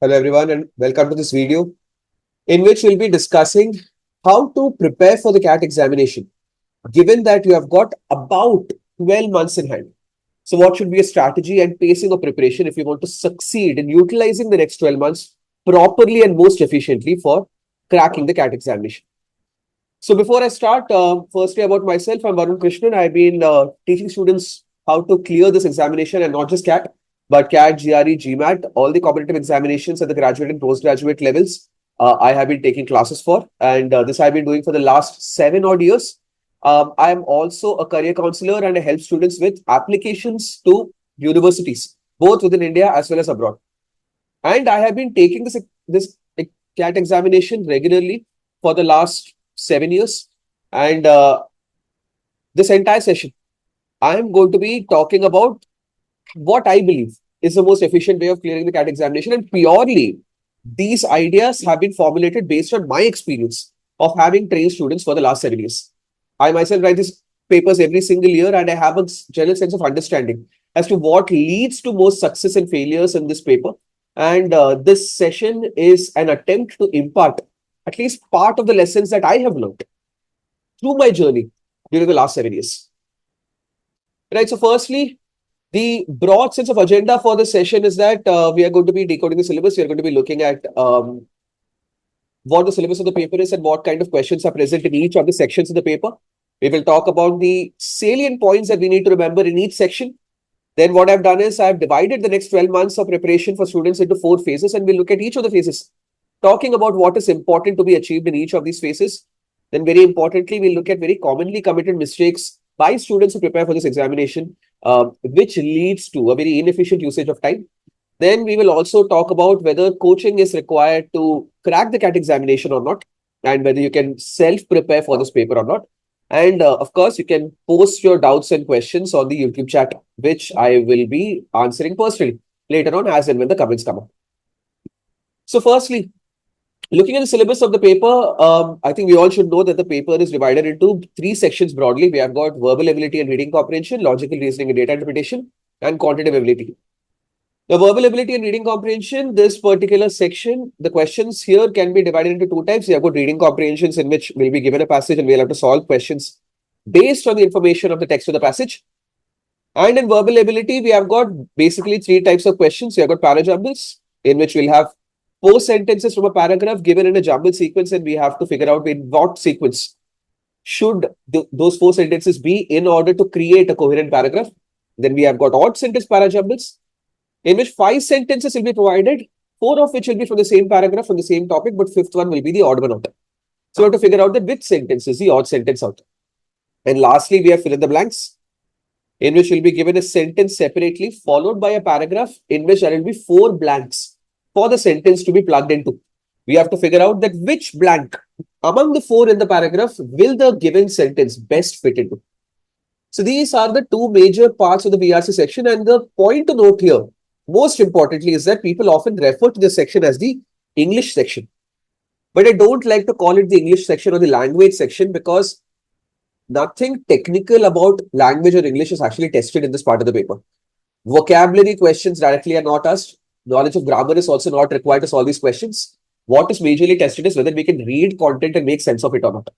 Hello everyone and welcome to this video in which we'll be discussing how to prepare for the CAT examination given that you have got about 12 months in hand. So what should be a strategy and pacing of preparation if you want to succeed in utilizing the next 12 months properly and most efficiently for cracking the CAT examination. So before I start, firstly about myself, I'm Varun Krishnan. I've been teaching students how to clear this examination and not just CAT, but CAT, GRE, GMAT, all the competitive examinations at the graduate and postgraduate levels. I have been taking classes for, and this I've been doing for the last 7 odd years. I am also a career counselor and I help students with applications to universities, both within India as well as abroad. And I have been taking this CAT examination regularly for the last 7 years. And this entire session, I am going to be talking about what I believe is the most efficient way of clearing the CAT examination. And purely, these ideas have been formulated based on my experience of having trained students for the last 7 years. I myself write these papers every single year, and I have a general sense of understanding as to what leads to most success and failures in this paper. And this session is an attempt to impart at least part of the lessons that I have learned through my journey during the last 7 years. Right. So, firstly, the broad sense of agenda for this session is that we are going to be decoding the syllabus. We are going to be looking at what the syllabus of the paper is and what kind of questions are present in each of the sections of the paper. We will talk about the salient points that we need to remember in each section. Then what I've done is I've divided the next 12 months of preparation for students into 4 phases, and we'll look at each of the phases, talking about what is important to be achieved in each of these phases. Then very importantly, we'll look at very commonly committed mistakes by students who prepare for this examination, which leads to a very inefficient usage of time. Then we will also talk about whether coaching is required to crack the CAT examination or not, and whether you can self-prepare for this paper or not. And of course, you can post your doubts and questions on the YouTube chat, which I will be answering personally later on as and when the comments come up. So firstly, looking at the syllabus of the paper, I think we all should know that the paper is divided into 3 sections broadly. We have got verbal ability and reading comprehension, logical reasoning and data interpretation, and quantitative ability. The verbal ability and reading comprehension, this particular section, the questions here can be divided into 2 types. We have got reading comprehensions, in which we'll be given a passage and we'll have to solve questions based on the information of the text of the passage. And in verbal ability, we have got basically 3 types of questions. We have got parajumbles, in which we'll have 4 sentences from a paragraph given in a jumbled sequence, and we have to figure out in what sequence should those 4 sentences be in order to create a coherent paragraph. Then we have got odd sentence parajumbles, in which 5 sentences will be provided, 4 of which will be from the same paragraph, from the same topic, but 5th one will be the odd one out. So we have to figure out that which sentence is the odd sentence out. And lastly, we have fill in the blanks, in which will be given a sentence separately, followed by a paragraph in which there will be 4 blanks for the sentence to be plugged into. We have to figure out that which blank among the 4 in the paragraph will the given sentence best fit into. So these are the 2 major parts of the VRC section, and the point to note here, most importantly, is that people often refer to this section as the English section. But I don't like to call it the English section or the language section, because nothing technical about language or English is actually tested in this part of the paper. Vocabulary questions directly are not asked. Knowledge of grammar is also not required to solve these questions. What is majorly tested is whether we can read content and make sense of it or not.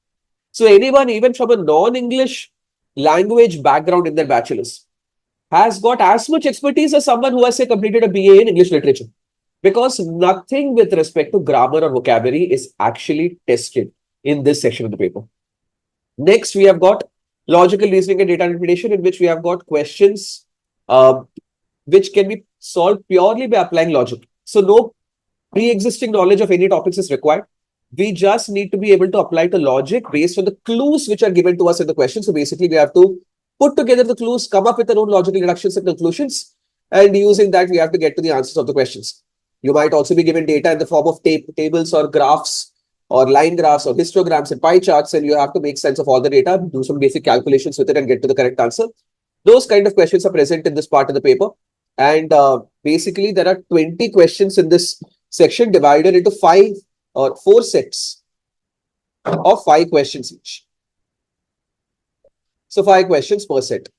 So anyone, even from a non-English language background in their bachelor's, has got as much expertise as someone who has, say, completed a BA in English literature. Because nothing with respect to grammar or vocabulary is actually tested in this section of the paper. Next, we have got logical reasoning and data interpretation, in which we have got questions which can be solved purely by applying logic. So no pre-existing knowledge of any topics is required. We just need to be able to apply the logic based on the clues which are given to us in the question. So basically, we have to put together the clues, come up with our own logical deductions and conclusions, and using that, we have to get to the answers of the questions. You might also be given data in the form of tables or graphs or line graphs or histograms and pie charts, and you have to make sense of all the data, do some basic calculations with it and get to the correct answer. Those kind of questions are present in this part of the paper. And basically, there are 20 questions in this section divided into 5 or 4 sets of 5 questions each. So 5 questions per set.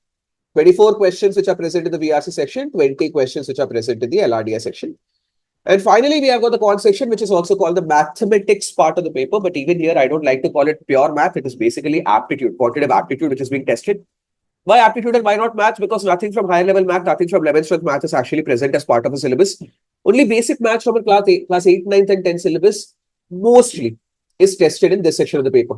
24 questions which are present in the VRC section, 20 questions which are present in the LRDI section. And finally, we have got the quant section, which is also called the mathematics part of the paper. But even here, I don't like to call it pure math. It is basically aptitude, quantitative aptitude, which is being tested. Why aptitude and why not math? Because nothing from higher level math, nothing from 11th strength math is actually present as part of the syllabus. Only basic maths from a class 8, 9th and 10th syllabus mostly is tested in this section of the paper.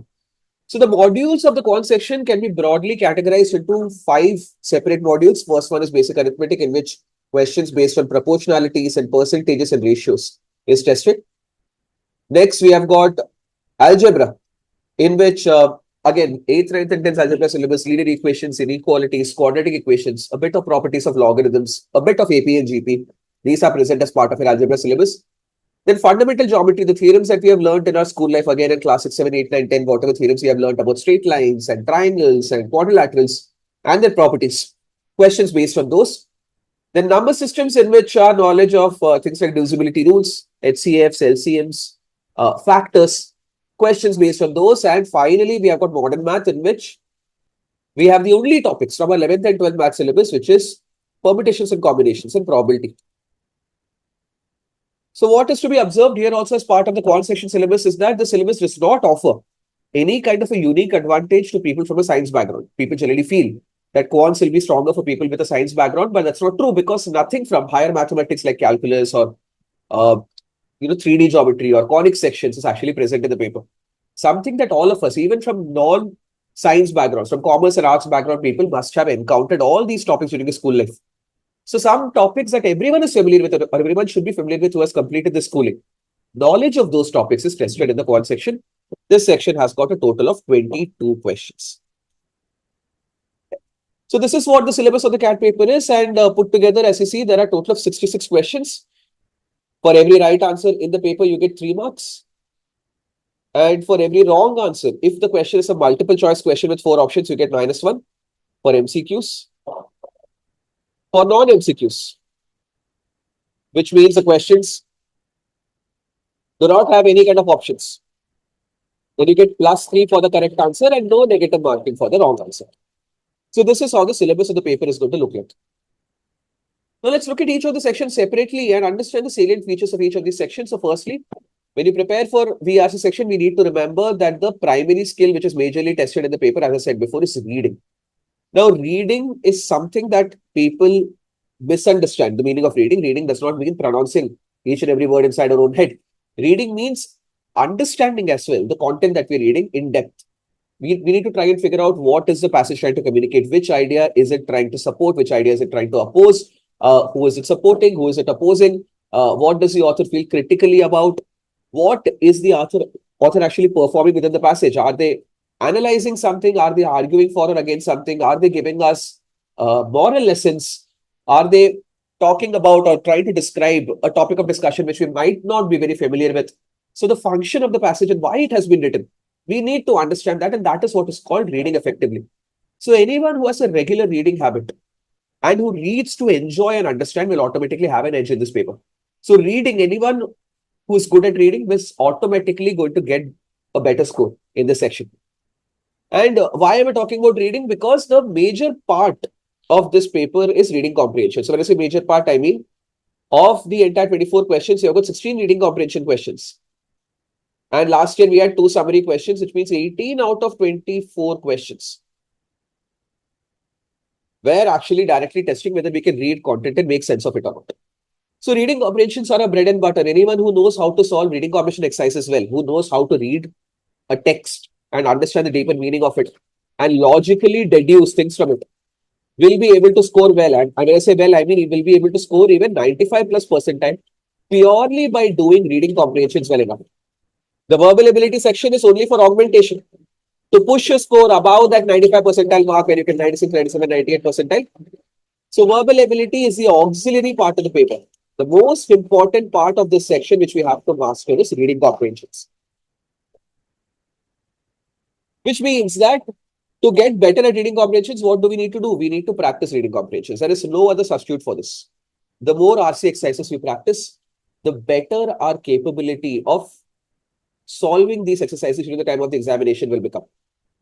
So the modules of the quant section can be broadly categorized into 5 separate modules. First one is basic arithmetic, in which questions based on proportionalities and percentages and ratios is tested. Next, we have got algebra, in which again, 8th, 9th and 10th algebra syllabus, linear equations, inequalities, quadratic equations, a bit of properties of logarithms, a bit of AP and GP. These are present as part of an algebra syllabus. Then fundamental geometry, the theorems that we have learned in our school life, again in classes 7, 8, 9, 10, whatever theorems we have learned about straight lines and triangles and quadrilaterals and their properties. Questions based on those. Then number systems, in which our knowledge of things like divisibility rules, HCFs, LCMs, factors, questions based on those. And finally, we have got modern math, in which we have the only topics from our 11th and 12th math syllabus, which is permutations and combinations and probability. So what is to be observed here also as part of the quant section syllabus is that the syllabus does not offer any kind of a unique advantage to people from a science background. People generally feel that quants will be stronger for people with a science background, but that's not true, because nothing from higher mathematics like calculus or 3D geometry or conic sections is actually present in the paper. Something that all of us, even from non-science backgrounds, from commerce and arts background people, must have encountered all these topics during the school life. So some topics that everyone is familiar with, or everyone should be familiar with who has completed the schooling. Knowledge of those topics is tested in the quant section. This section has got a total of 22 questions. So this is what the syllabus of the CAT paper is, and put together, as you see, there are a total of 66 questions. For every right answer in the paper, you get 3 marks. And for every wrong answer, if the question is a multiple choice question with 4 options, you get -1 for MCQs. For non-MCQs, which means the questions do not have any kind of options, then you get +3 for the correct answer and no negative marking for the wrong answer. So this is how the syllabus of the paper is going to look like. Now let's look at each of the sections separately and understand the salient features of each of these sections. So firstly, when you prepare for VRC section, we need to remember that the primary skill which is majorly tested in the paper, as I said before, is reading. Now, reading is something that people misunderstand the meaning of reading. Reading does not mean pronouncing each and every word inside our own head. Reading means understanding as well the content that we're reading in depth. We need to try and figure out what is the passage trying to communicate, which idea is it trying to support, which idea is it trying to oppose, who is it supporting, who is it opposing, what does the author feel critically about, what is the author actually performing within the passage. Are they analyzing something? Are they arguing for or against something? Are they giving us moral lessons? Are they talking about or trying to describe a topic of discussion which we might not be very familiar with? So the function of the passage and why it has been written, we need to understand that, and that is what is called reading effectively. So anyone who has a regular reading habit and who reads to enjoy and understand will automatically have an edge in this paper. So reading, anyone who is good at reading is automatically going to get a better score in this section. And why am I talking about reading? Because the major part of this paper is reading comprehension. So when I say major part, I mean of the entire 24 questions, you have got 16 reading comprehension questions. And last year we had 2 summary questions, which means 18 out of 24 questions were actually directly testing whether we can read content and make sense of it or not. So reading comprehensions are a bread and butter. Anyone who knows how to solve reading comprehension exercises well, who knows how to read a text and understand the deeper meaning of it and logically deduce things from it, will be able to score well. And when I say well, I mean he will be able to score even 95+ percentile purely by doing reading comprehensions well enough. The verbal ability section is only for augmentation, to push your score above that 95 percentile mark when you get 96, 97, 98 percentile. So verbal ability is the auxiliary part of the paper. The most important part of this section which we have to master is reading comprehensions. Which means that to get better at reading comprehensions, what do we need to do? We need to practice reading comprehensions. There is no other substitute for this. The more RC exercises we practice, the better our capability of solving these exercises during the time of the examination will become.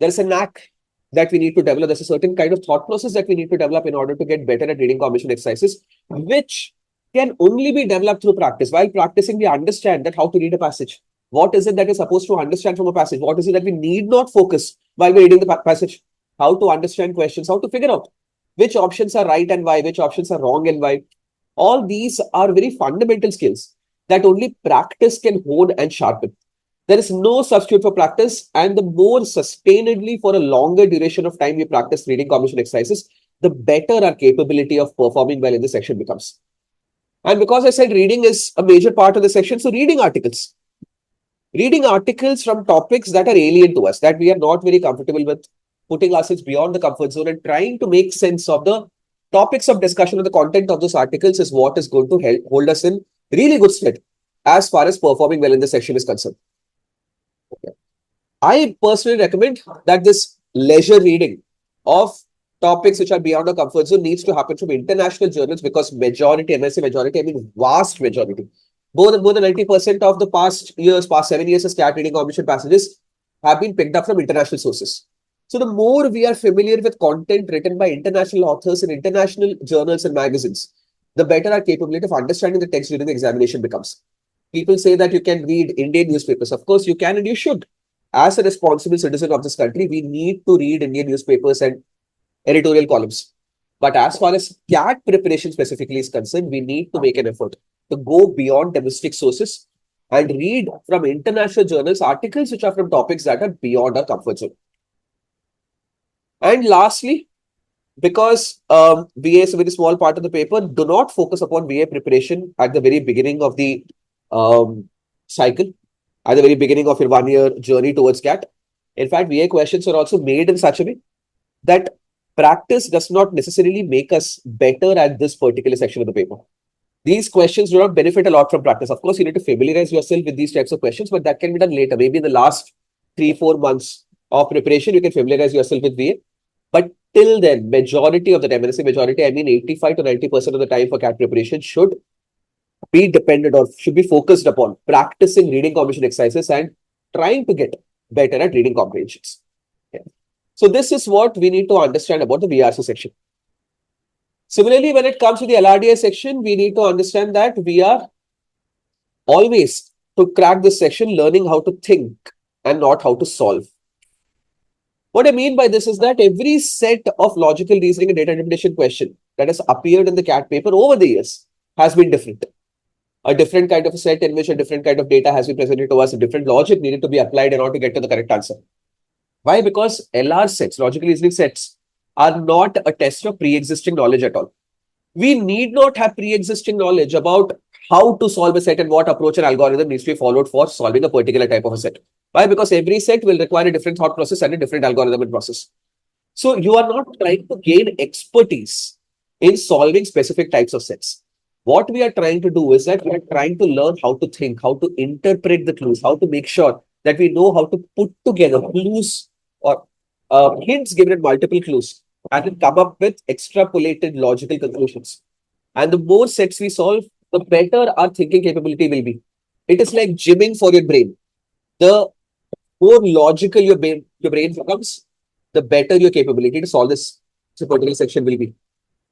There is a knack that we need to develop. There's a certain kind of thought process that we need to develop in order to get better at reading comprehension exercises, which can only be developed through practice. While practicing, we understand that how to read a passage. What is it that we're supposed to understand from a passage? What is it that we need not focus while we're reading the passage? How to understand questions, how to figure out which options are right and why, which options are wrong and why. All these are very fundamental skills that only practice can hone and sharpen. There is no substitute for practice, and the more sustainably for a longer duration of time we practice reading comprehension exercises, the better our capability of performing well in the section becomes. And because I said reading is a major part of the section, so reading articles. Reading articles from topics that are alien to us, that we are not very comfortable with, putting ourselves beyond the comfort zone and trying to make sense of the topics of discussion or the content of those articles is what is going to hold us in really good stead as far as performing well in the section is concerned. Okay. I personally recommend that this leisure reading of topics which are beyond our comfort zone needs to happen from international journals, because majority, MSc majority, I mean vast majority, more than 90% of the past 7 years of stat reading comprehension passages have been picked up from international sources. So the more we are familiar with content written by international authors in international journals and magazines, the better our capability of understanding the text during the examination becomes. People say that you can read Indian newspapers. Of course, you can and you should. As a responsible citizen of this country, we need to read Indian newspapers and editorial columns. But as far as CAT preparation specifically is concerned, we need to make an effort to go beyond domestic sources and read from international journals articles which are from topics that are beyond our comfort zone. And lastly, because VA is a very small part of the paper, do not focus upon VA preparation at the very beginning of the cycle, at the very beginning of your 1-year journey towards CAT. In fact, VA questions are also made in such a way that practice does not necessarily make us better at this particular section of the paper. These questions do not benefit a lot from practice. Of course, you need to familiarize yourself with these types of questions, but that can be done later. Maybe in the last 3-4 months of preparation, you can familiarize yourself with VA. But till then, majority of the time, when I say majority, I mean 85 to 90% of the time for CAT preparation should be dependent or should be focused upon practicing reading comprehension exercises and trying to get better at reading comprehensions. Okay. So this is what we need to understand about the VRC section. Similarly, when it comes to the LRDI section, we need to understand that we are always, to crack this section, learning how to think and not how to solve. What I mean by this is that every set of logical reasoning and data interpretation question that has appeared in the CAT paper over the years has been different. A different kind of a set in which a different kind of data has been presented to us, a different logic needed to be applied in order to get to the correct answer. Why? Because LR sets, logical reasoning sets, are not a test of pre-existing knowledge at all. We need not have pre-existing knowledge about how to solve a set and what approach and algorithm needs to be followed for solving a particular type of a set. Why? Because every set will require a different thought process and a different algorithm and process. So you are not trying to gain expertise in solving specific types of sets. What we are trying to do is that we are trying to learn how to think, how to interpret the clues, how to make sure that we know how to put together clues or hints given in multiple clues and then come up with extrapolated logical conclusions. And the more sets we solve, the better our thinking capability will be. It is like gymming for your brain. The more logical your brain becomes, the better your capability to solve this particular section will be.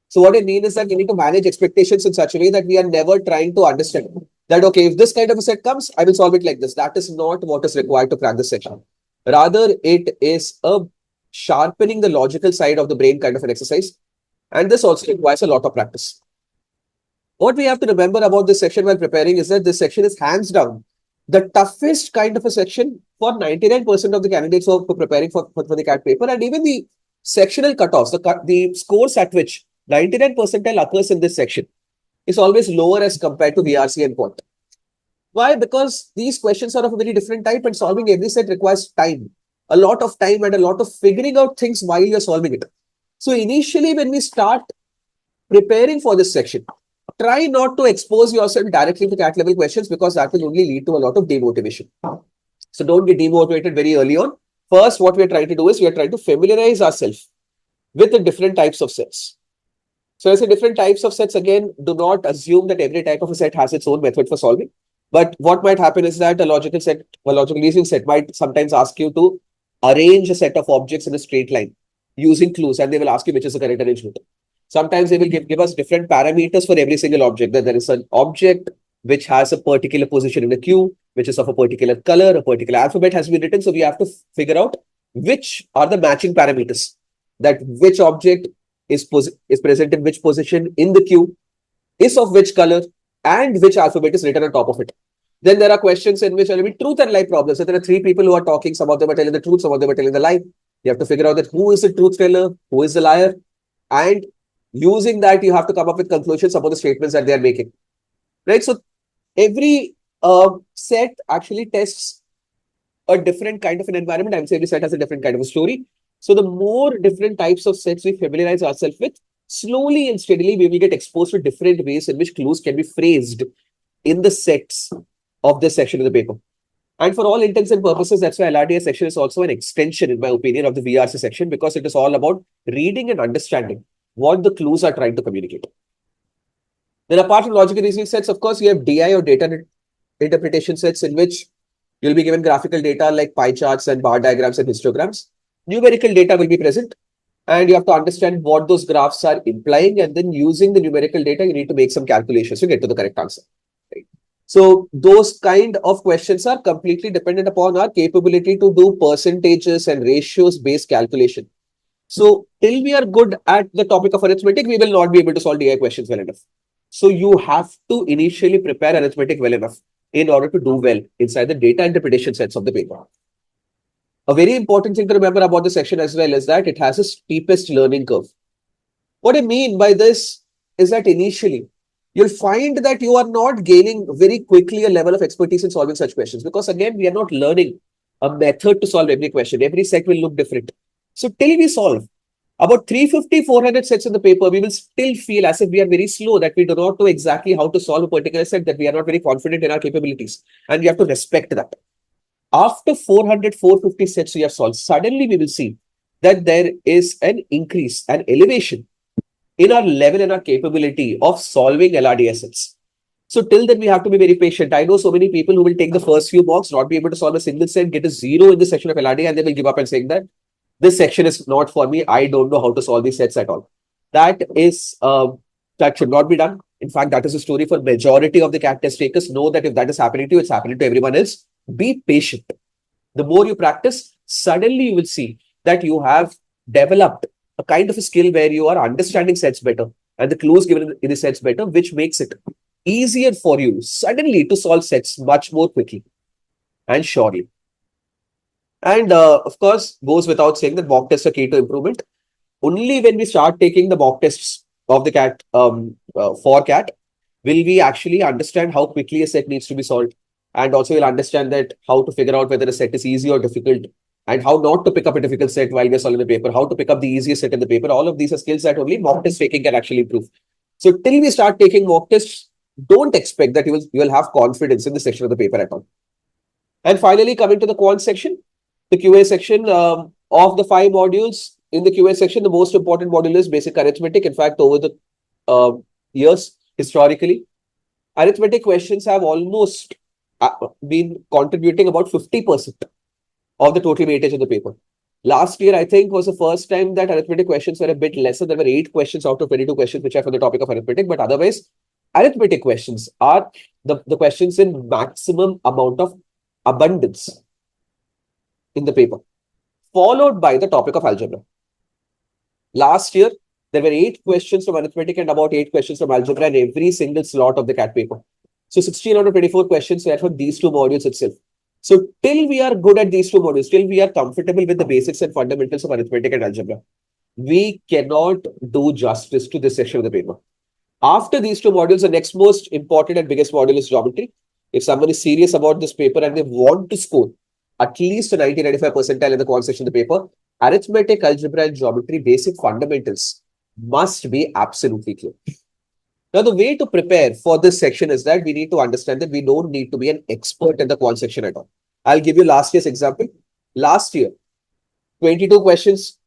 So what I mean is that we need to manage expectations in such a way that we are never trying to understand that, okay, if this kind of a set comes, I will solve it like this. That is not what is required to crack this section. Rather, it is a sharpening the logical side of the brain kind of an exercise. And this also requires a lot of practice. What we have to remember about this section while preparing is that this section is hands down the toughest kind of a section for 99% of the candidates who are preparing for the CAT paper. And even the sectional cutoffs, the scores at which 99 percentile occurs in this section is always lower as compared to VRC and Quant. Why? Because these questions are of a very different type and solving every set requires time. A lot of time and a lot of figuring out things while you're solving it. So initially when we start preparing for this section, try not to expose yourself directly to CAT level questions because that will only lead to a lot of demotivation. So don't get demotivated very early on. First, what we are trying to do is we are trying to familiarize ourselves with the different types of sets. So as a different types of sets, again, do not assume that every type of a set has its own method for solving. But what might happen is that a logical reasoning set might sometimes ask you to arrange a set of objects in a straight line using clues, and they will ask you which is the correct arrangement. Sometimes they will give us different parameters for every single object. That there is an object which has a particular position in the queue, which is of a particular color, a particular alphabet has been written. So we have to figure out which are the matching parameters. That which object is present in which position in the queue, is of which color, and which alphabet is written on top of it. Then there are questions in which there will be truth and lie problems. So there are three people who are talking. Some of them are telling the truth, some of them are telling the lie. You have to figure out that who is the truth teller, who is the liar, and using that you have to come up with conclusions about the statements that they are making. Right? So every set actually tests a different kind of an environment. I would say every set has a different kind of a story. So the more different types of sets we familiarize ourselves with, slowly and steadily we will get exposed to different ways in which clues can be phrased in the sets of this section of the paper. And for all intents and purposes, that's why LRDS section is also an extension, in my opinion, of the VRC section, because it is all about reading and understanding what the clues are trying to communicate. Then apart from logical reasoning sets, of course, you have DI or data interpretation sets, in which you'll be given graphical data like pie charts and bar diagrams and histograms. Numerical data will be present, and you have to understand what those graphs are implying, and then using the numerical data, you need to make some calculations to get to the correct answer. Right? So those kind of questions are completely dependent upon our capability to do percentages and ratios based calculation. So till we are good at the topic of arithmetic, we will not be able to solve DI questions well enough. So you have to initially prepare arithmetic well enough in order to do well inside the data interpretation sets of the paper. A very important thing to remember about this section as well is that it has a steepest learning curve. What I mean by this is that initially, you'll find that you are not gaining very quickly a level of expertise in solving such questions, because again, we are not learning a method to solve every question. Every set will look different. So till we solve about 350, 400 sets in the paper, we will still feel as if we are very slow, that we do not know exactly how to solve a particular set, that we are not very confident in our capabilities. And we have to respect that. After 400, 450 sets we have solved, suddenly we will see that there is an increase, an elevation in our level and our capability of solving LRDS sets. So till then, we have to be very patient. I know so many people who will take the first few mocks, not be able to solve a single set, get a 0 in the section of LRD, and they will give up and saying that this section is not for me. I don't know how to solve these sets at all. That should not be done. In fact, that is a story for majority of the CAT test takers. Know that if that is happening to you, it's happening to everyone else. Be patient. The more you practice, suddenly you will see that you have developed a kind of a skill where you are understanding sets better and the clues given in the sets better, which makes it easier for you suddenly to solve sets much more quickly and surely. And of course, goes without saying that mock tests are key to improvement. Only when we start taking the mock tests of the CAT for CAT will we actually understand how quickly a set needs to be solved. And also we'll understand that how to figure out whether a set is easy or difficult, and how not to pick up a difficult set while we're solving the paper, how to pick up the easiest set in the paper. All of these are skills that only mock test taking can actually improve. So till we start taking mock tests, don't expect that you will have confidence in the section of the paper at all. And finally, coming to the quant section, the QA section of the 5 modules. In the QA section, the most important module is basic arithmetic. In fact, over the years, historically, arithmetic questions have almost been contributing about 50% of the total weightage of the paper. Last year, I think, was the first time that arithmetic questions were a bit lesser. There were 8 questions out of 22 questions which are for the topic of arithmetic. But otherwise, arithmetic questions are the questions in maximum amount of abundance in the paper, followed by the topic of algebra. Last year, there were 8 questions from arithmetic and about 8 questions from algebra in every single slot of the CAT paper. So 16 out of 24 questions were for these 2 modules itself. So till we are good at these 2 modules, till we are comfortable with the basics and fundamentals of arithmetic and algebra, we cannot do justice to this section of the paper. After these 2 modules, the next most important and biggest module is geometry. If someone is serious about this paper and they want to score at least a 90-95 percentile in the quant section of the paper, arithmetic, algebra, and geometry basic fundamentals must be absolutely clear. Now, the way to prepare for this section is that we need to understand that we don't need to be an expert in the quant section at all. I'll give you last year's example. Last year, 22 questions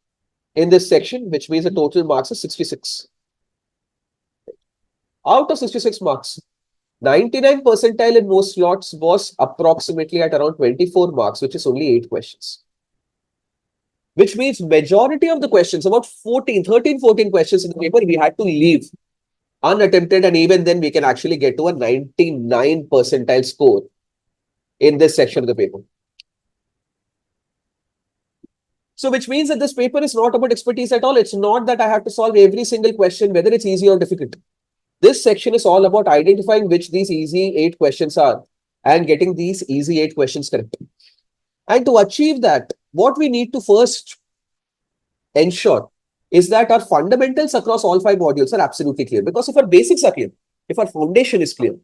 in this section, which means the total marks is 66. Out of 66 marks, 99 percentile in most slots was approximately at around 24 marks, which is only 8 questions. which means majority of the questions, about 13, 14 questions in the paper, we had to leave unattempted, and even then we can actually get to a 99 percentile score in this section of the paper. So which means that this paper is not about expertise at all. It's not that I have to solve every single question, whether it's easy or difficult. This section is all about identifying which these easy 8 questions are and getting these easy 8 questions correct. And to achieve that, what we need to first ensure is that our fundamentals across all 5 modules are absolutely clear. Because if our basics are clear, if our foundation is clear,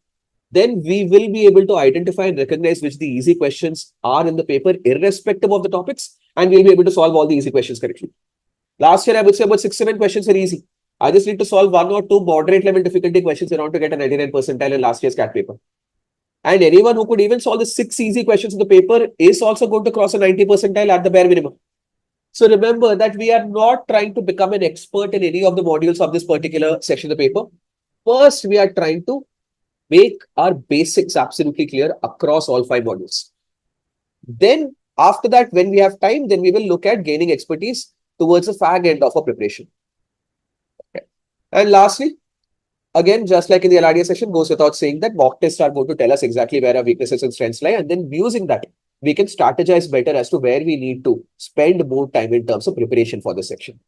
then we will be able to identify and recognize which the easy questions are in the paper, irrespective of the topics, and we'll be able to solve all the easy questions correctly. Last year, I would say about 6-7 questions are easy. I just need to solve 1 or 2 moderate level difficulty questions around to get a 99 percentile in last year's CAT paper. And anyone who could even solve the 6 easy questions in the paper is also going to cross a 90 percentile at the bare minimum. So remember that we are not trying to become an expert in any of the modules of this particular section of the paper. First, we are trying to make our basics absolutely clear across all 5 modules. Then after that, when we have time, then we will look at gaining expertise towards the fag end of our preparation. Okay. And lastly, again, just like in the LRDA session, goes without saying that mock tests are going to tell us exactly where our weaknesses and strengths lie. And then using that, we can strategize better as to where we need to spend more time in terms of preparation for the section.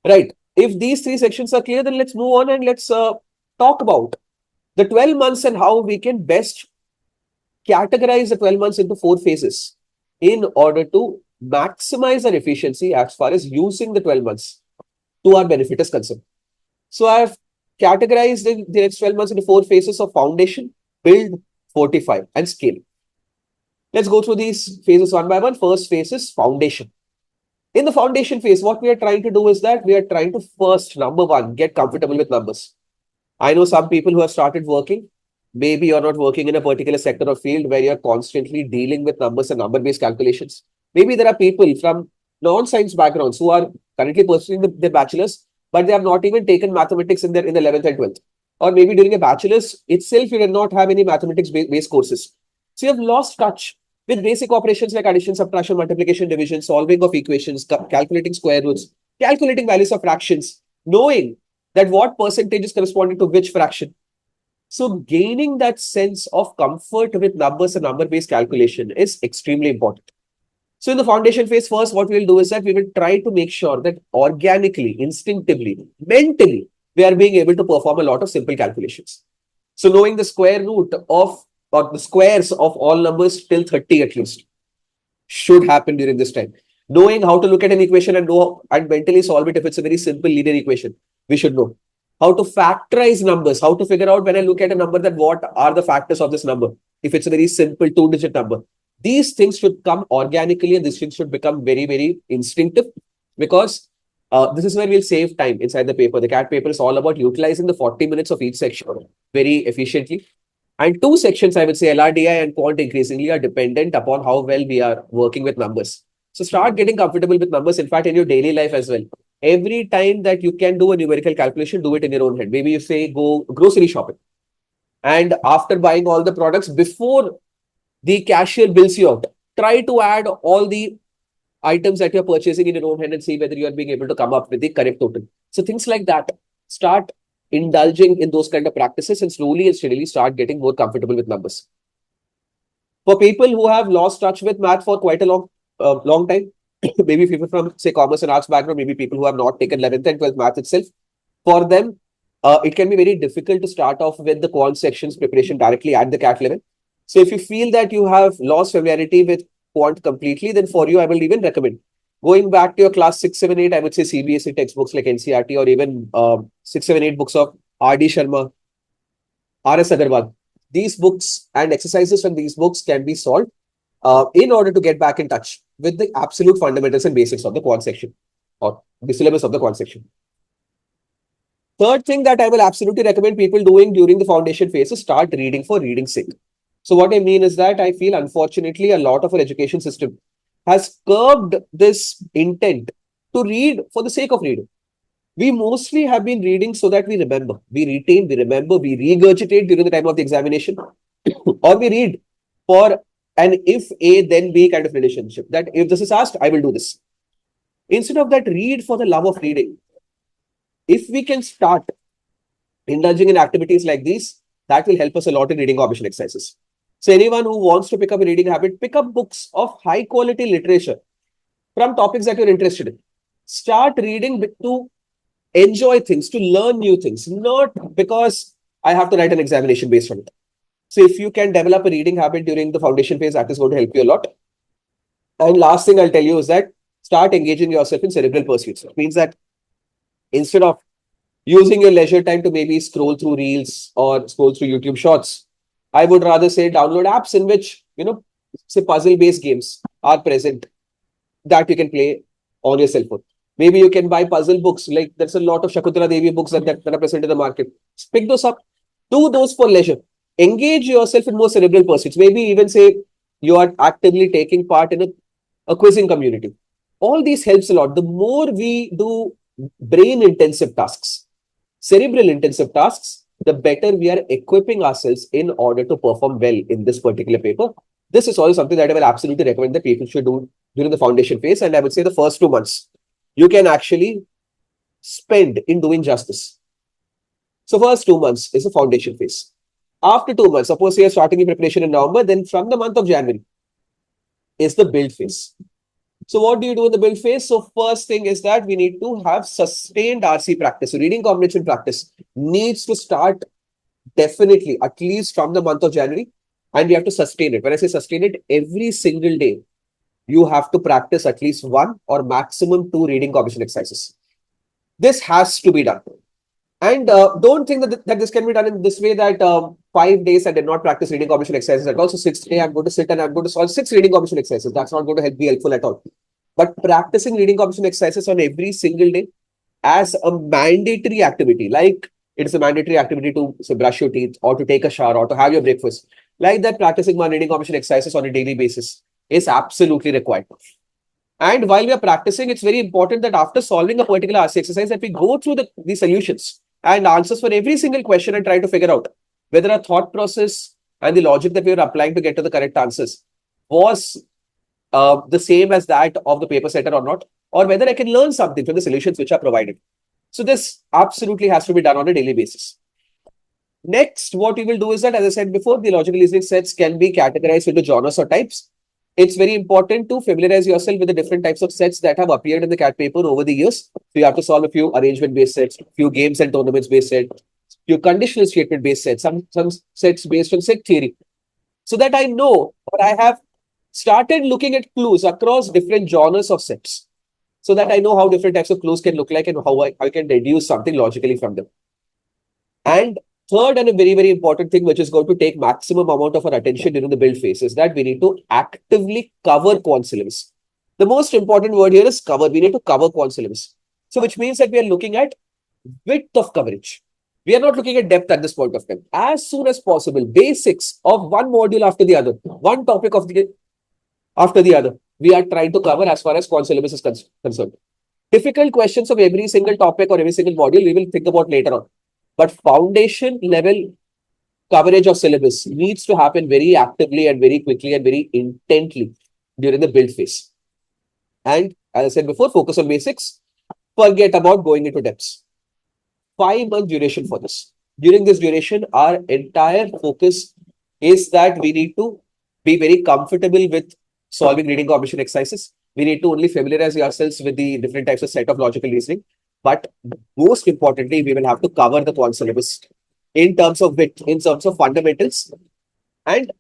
Right. If these 3 sections are clear, then let's move on and let's talk about the 12 months and how we can best categorize the 12 months into 4 phases in order to maximize our efficiency as far as using the 12 months to our benefit is concerned. So I have categorized the next 12 months into 4 phases of foundation, build, fortify, and scale. Let's go through these phases one by one. First phase is foundation. In the foundation phase, what we are trying to do is that we are trying to first, number 1, get comfortable with numbers. I know some people who have started working. Maybe you're not working in a particular sector or field where you're constantly dealing with numbers and number-based calculations. Maybe there are people from non-science backgrounds who are currently pursuing their bachelor's, but they have not even taken mathematics in the 11th and 12th. Or maybe during a bachelor's itself, you did not have any mathematics-based courses. So you have lost touch with basic operations like addition, subtraction, multiplication, division, solving of equations, calculating square roots, calculating values of fractions, knowing that what percentage is corresponding to which fraction. So gaining that sense of comfort with numbers and number-based calculation is extremely important. So in the foundation phase, first, what we will do is that we will try to make sure that organically, instinctively, mentally, we are being able to perform a lot of simple calculations. So knowing the square root of, or the squares of all numbers till 30 at least, should happen during this time. Knowing how to look at an equation and know and mentally solve it if it's a very simple linear equation, we should know. How to factorize numbers, how to figure out when I look at a number that what are the factors of this number. If it's a very simple 2-digit number, these things should come organically and these things should become very, very instinctive, because this is where we'll save time inside the paper. The CAT paper is all about utilizing the 40 minutes of each section very efficiently. And 2 sections, I would say LRDI and Quant increasingly are dependent upon how well we are working with numbers. So start getting comfortable with numbers, in fact, in your daily life as well. Every time that you can do a numerical calculation, do it in your own head. Maybe you say go grocery shopping. And after buying all the products, before the cashier bills you out, try to add all the items that you're purchasing in your own hand and see whether you are being able to come up with the correct total. So things like that, start indulging in those kind of practices and slowly and steadily start getting more comfortable with numbers. For people who have lost touch with math for quite a long time, maybe people from, say, commerce and arts background, maybe people who have not taken 11th and 12th math itself, for them, it can be very difficult to start off with the quant sections preparation directly at the CAT level. So if you feel that you have lost familiarity with quant completely, then for you, I will even recommend going back to your class 6, 7, 8, I would say CBSE textbooks like NCERT or even 6, 7, 8 books of R.D. Sharma, R.S. Agarwal. These books and exercises from these books can be solved in order to get back in touch with the absolute fundamentals and basics of the quant section or the syllabus of the quant section. Third thing that I will absolutely recommend people doing during the foundation phase is start reading for reading's sake. So what I mean is that I feel, unfortunately, a lot of our education system has curbed this intent to read for the sake of reading. We mostly have been reading so that we remember, we retain, we remember, we regurgitate during the time of the examination, or we read for an if A, then B kind of relationship. That if this is asked, I will do this. Instead of that, read for the love of reading. If we can start indulging in activities like these, that will help us a lot in reading comprehension exercises. So anyone who wants to pick up a reading habit, pick up books of high quality literature from topics that you're interested in. Start reading to enjoy things, to learn new things, not because I have to write an examination based on it. So if you can develop a reading habit during the foundation phase, that is going to help you a lot. And last thing I'll tell you is that start engaging yourself in cerebral pursuits. It means that instead of using your leisure time to maybe scroll through reels or scroll through YouTube shorts, I would rather say download apps in which, say puzzle-based games are present that you can play on your cell phone. Maybe you can buy puzzle books. Like there's a lot of Shakuntala Devi books that are present in the market. Pick those up. Do those for leisure. Engage yourself in more cerebral pursuits. Maybe even say you are actively taking part in a quizzing community. All these helps a lot. The more we do brain-intensive tasks, cerebral-intensive tasks, the better we are equipping ourselves in order to perform well in this particular paper. This is also something that I will absolutely recommend that people should do during the foundation phase. And I would say the first 2 months, you can actually spend in doing justice. So first 2 months is the foundation phase. After 2 months, suppose you are starting your preparation in November, then from the month of January is the build phase. So what do you do in the build phase? So first thing is that we need to have sustained RC practice. So reading comprehension practice needs to start definitely at least from the month of January, and we have to sustain it. When I say sustain it, every single day, you have to practice at least 1 or maximum 2 reading comprehension exercises. This has to be done. And don't think that this can be done in this way that 5 days I did not practice reading comprehension exercises at all. So 6th day, I'm going to sit and I'm going to solve 6 reading comprehension exercises. That's not going to be helpful at all. But practicing reading comprehension exercises on every single day as a mandatory activity, like it's a mandatory activity to brush your teeth or to take a shower or to have your breakfast, like that practicing one reading comprehension exercises on a daily basis is absolutely required. And while we are practicing, it's very important that after solving a particular RC exercise, that we go through the solutions and answers for every single question and try to figure out whether our thought process and the logic that we are applying to get to the correct answers was the same as that of the paper setter or not, or whether I can learn something from the solutions which are provided. So this absolutely has to be done on a daily basis. Next, what we will do is that, as I said before, the logical reasoning sets can be categorized into genres or types. It's very important to familiarize yourself with the different types of sets that have appeared in the CAT paper over the years. So you have to solve a few arrangement-based sets, few games and tournaments-based sets, few conditional statement-based sets, some sets based on set theory. So that I know, or I have started looking at clues across different genres of sets, so that I know how different types of clues can look like and how I can deduce something logically from them. And third, and a very, very important thing, which is going to take maximum amount of our attention during the build phase, is that we need to actively cover quant syllabus. The most important word here is cover. We need to cover quant syllabus. So which means that we are looking at width of coverage. We are not looking at depth at this point of time. As soon as possible, basics of one module after the other, one topic after the other, we are trying to cover as far as quant syllabus is concerned. Difficult questions of every single topic or every single module, we will think about later on. But foundation level coverage of syllabus needs to happen very actively and very quickly and very intently during the build phase. And as I said before, focus on basics. Forget about going into depths. 5-month duration for this. During this duration, our entire focus is that we need to be very comfortable with solving reading comprehension exercises. We need to only familiarize ourselves with the different types of set of logical reasoning. But most importantly, we will have to cover the quant syllabus in terms of width, in terms of fundamentals. And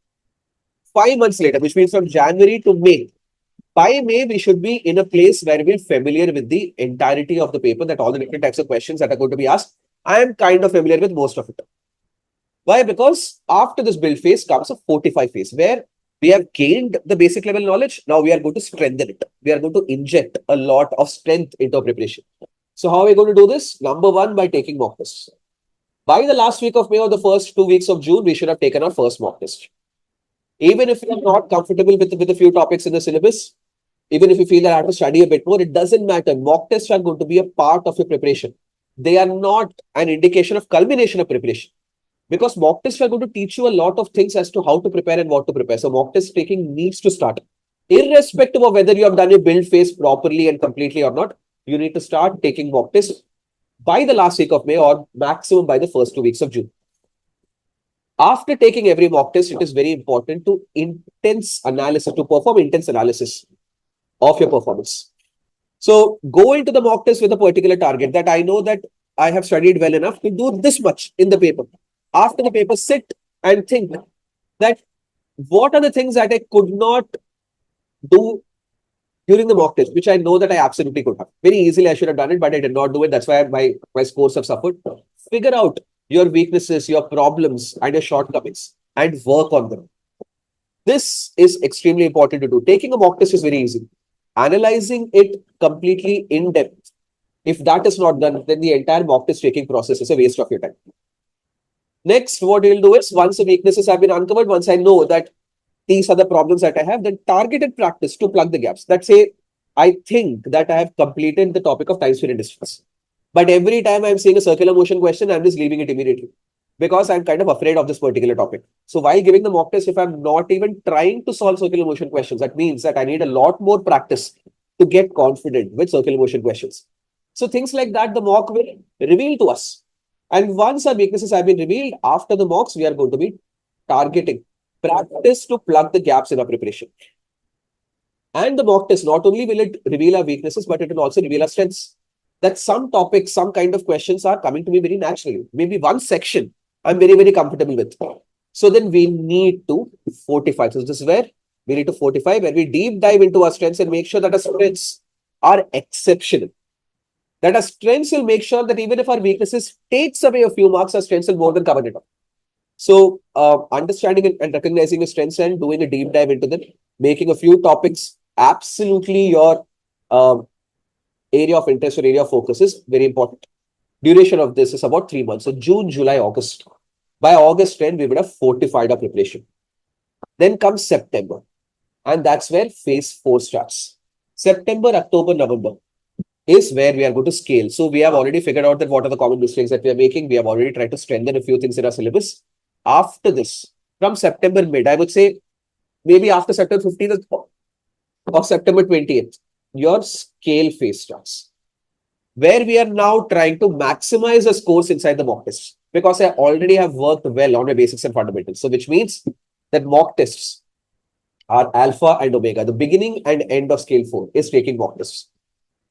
5 months later, which means from January to May, by May, we should be in a place where we're familiar with the entirety of the paper, that all the different types of questions that are going to be asked, I am kind of familiar with most of it. Why? Because after this build phase comes a fortify phase, where we have gained the basic level knowledge. Now we are going to strengthen it. We are going to inject a lot of strength into preparation. So how are we going to do this? Number one, by taking mock tests. By the last week of May or the first 2 weeks of June, we should have taken our first mock test. Even if you are not comfortable with a few topics in the syllabus, even if you feel that I have to study a bit more, it doesn't matter. Mock tests are going to be a part of your preparation. They are not an indication of culmination of preparation. Because mock tests are going to teach you a lot of things as to how to prepare and what to prepare. So mock test taking needs to start. Irrespective of whether you have done your build phase properly and completely or not, you need to start taking mock tests by the last week of May or maximum by the first 2 weeks of June. After taking every mock test, it is very important to perform intense analysis of your performance. So go into the mock test with a particular target that I know that I have studied well enough to do this much in the paper. After the paper, sit and think that what are the things that I could not do during the mock test, which I know that I absolutely could have. Very easily, I should have done it, but I did not do it. That's why my scores have suffered. Figure out your weaknesses, your problems, and your shortcomings and work on them. This is extremely important to do. Taking a mock test is very easy. Analyzing it completely in depth, if that is not done, then the entire mock test taking process is a waste of your time. Next, what we'll do is, once the weaknesses have been uncovered, once I know that these are the problems that I have, then targeted practice to plug the gaps. That say, I think that I have completed the topic of time, speed, and distance. But every time I'm seeing a circular motion question, I'm just leaving it immediately because I'm kind of afraid of this particular topic. So while giving the mock test, if I'm not even trying to solve circular motion questions, that means that I need a lot more practice to get confident with circular motion questions. So things like that, the mock will reveal to us. And once our weaknesses have been revealed, after the mocks, we are going to be targeting practice to plug the gaps in our preparation. And the mock test, not only will it reveal our weaknesses, but it will also reveal our strengths. That some topics, some kind of questions are coming to me very naturally. Maybe one section I'm very, very comfortable with. So then we need to fortify. So this is where we need to fortify, where we deep dive into our strengths and make sure that our strengths are exceptional. That our strengths will make sure that even if our weaknesses takes away a few marks, our strengths will more than cover it up. So understanding and recognizing your strengths and doing a deep dive into them, making a few topics absolutely your area of interest or area of focus is very important. Duration of this is about 3 months. So June, July, August. By August 10, we would have fortified our preparation. Then comes September. And that's where phase 4 starts. September, October, November is where we are going to scale. So we have already figured out that what are the common mistakes that we are making. We have already tried to strengthen a few things in our syllabus. After this, from September mid, I would say maybe after September 15th or September 20th, your scale phase starts, where we are now trying to maximize the scores inside the mock tests, because I already have worked well on my basics and fundamentals. So which means that mock tests are alpha and omega. The beginning and end of scale 4 is taking mock tests.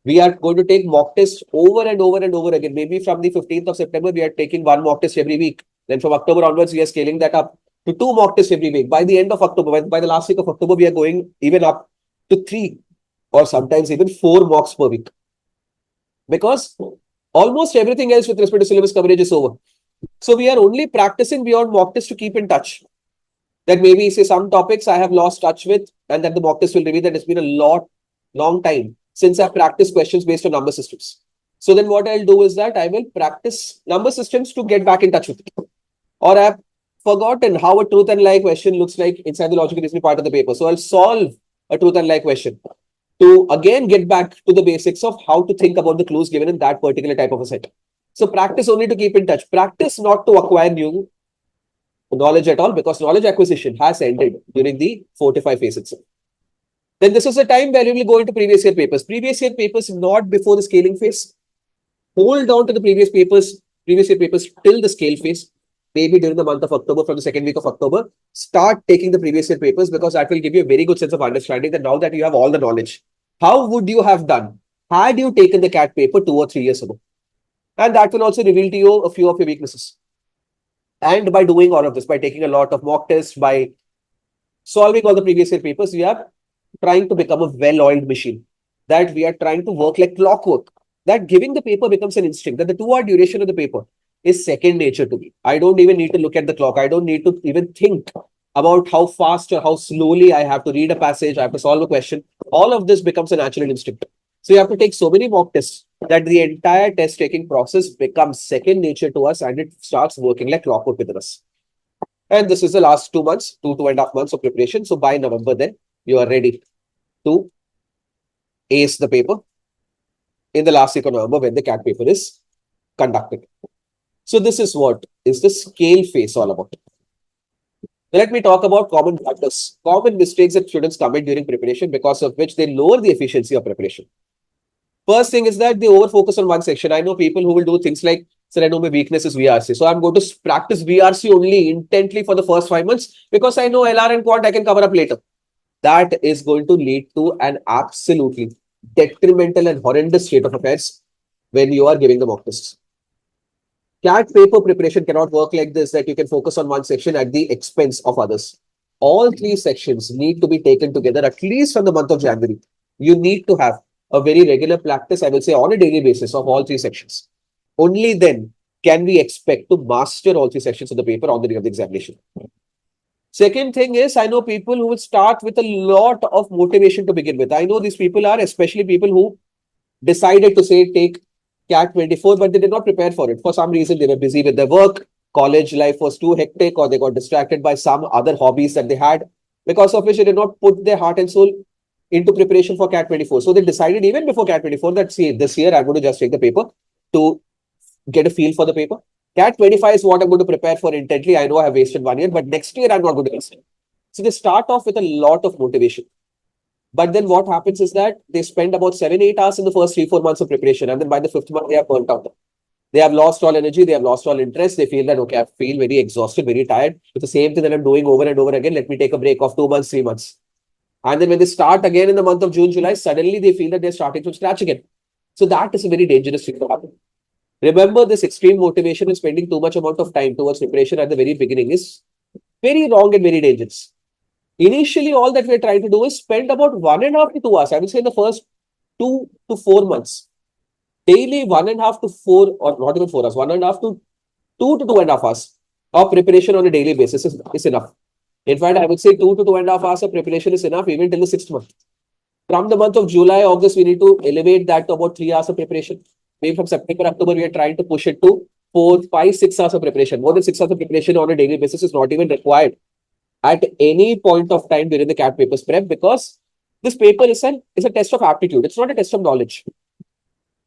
We are going to take mock tests over and over and over again. Maybe from the 15th of September, we are taking 1 mock test every week. Then from October onwards, we are scaling that up to 2 mock tests every week. By the end of October, by the last week of October, we are going even up to 3 or sometimes even 4 mocks per week. Because almost everything else with respect to syllabus coverage is over. So we are only practicing beyond mock test to keep in touch. That maybe say some topics I have lost touch with, and that the mock test will reveal that it's been a long time since I've practiced questions based on number systems. So then what I'll do is that I will practice number systems to get back in touch with it. Or I've forgotten how a truth and lie question looks like inside the logical reasoning part of the paper. So I'll solve a truth and lie question to again get back to the basics of how to think about the clues given in that particular type of a set. So practice only to keep in touch. Practice not to acquire new knowledge at all, because knowledge acquisition has ended during the 4-5 phase itself. Then this is a time where we will go into previous year papers. Previous year papers not before the scaling phase. Hold on to the previous year papers till the scale phase. Maybe during the month of October, from the second week of October, start taking the previous year papers, because that will give you a very good sense of understanding that now that you have all the knowledge, how would you have done had you taken the CAT paper 2 or 3 years ago? And that will also reveal to you a few of your weaknesses. And by doing all of this, by taking a lot of mock tests, by solving all the previous year papers, we are trying to become a well-oiled machine. That we are trying to work like clockwork. That giving the paper becomes an instinct. That the 2-hour duration of the paper is second nature to me. I don't even need to look at the clock. I don't need to even think about how fast or how slowly I have to read a passage. I have to solve a question. All of this becomes a natural instinct. So you have to take so many mock tests that the entire test taking process becomes second nature to us, and it starts working like clockwork with us. And this is the last 2 months, 2.5 months of preparation. So by November, then you are ready to ace the paper in the last week of November when the CAT paper is conducted. So this is what is the scale phase all about. Let me talk about common blunders, common mistakes that students commit during preparation because of which they lower the efficiency of preparation. First thing is that they over-focus on one section. I know people who will do things like, sir, I know my weakness is VRC. So I'm going to practice VRC only intently for the first 5 months because I know LR and Quant I can cover up later. That is going to lead to an absolutely detrimental and horrendous state of affairs when you are giving the mock tests. CAT paper preparation cannot work like this, that you can focus on one section at the expense of others. All three sections need to be taken together at least from the month of January. You need to have a very regular practice, I will say, on a daily basis of all three sections. Only then can we expect to master all three sections of the paper on the day of the examination. Second thing is, I know people who will start with a lot of motivation to begin with. I know these people are especially people who decided to say take CAT 24, but they did not prepare for it. For some reason, they were busy with their work, college life was too hectic, or they got distracted by some other hobbies that they had, because of which they did not put their heart and soul into preparation for CAT 24. So they decided even before CAT 24 that, see, this year I'm going to just take the paper to get a feel for the paper. CAT 25 is what I'm going to prepare for intently. I know I have wasted 1 year, but next year I'm not going to waste it. So they start off with a lot of motivation. But then what happens is that they spend about 7-8 hours in the first 3-4 months of preparation. And then by the 5th month, they are burnt out. They have lost all energy. They have lost all interest. They feel that, okay, I feel very exhausted, very tired. It's the same thing that I'm doing over and over again. Let me take a break of 2 months, 3 months. And then when they start again in the month of June, July, suddenly they feel that they're starting from scratch again. So that is a very dangerous thing to happen. Remember, this extreme motivation and spending too much amount of time towards preparation at the very beginning is very wrong and very dangerous. Initially, all that we're trying to do is spend about 1.5 to 2 hours. I will say in the first 2 to 4 months. Daily 1.5 to 4, or not even 4 hours, 1.5 to 2 to 2.5 hours of preparation on a daily basis is enough. In fact, I would say 2 to 2.5 hours of preparation is enough even till the 6th month. From the month of July, August, we need to elevate that to about 3 hours of preparation. Maybe from September, October, we are trying to push it to 4, 5, 6 hours of preparation. More than 6 hours of preparation on a daily basis is not even required at any point of time during the CAT papers prep, because this paper is a test of aptitude. It's not a test of knowledge.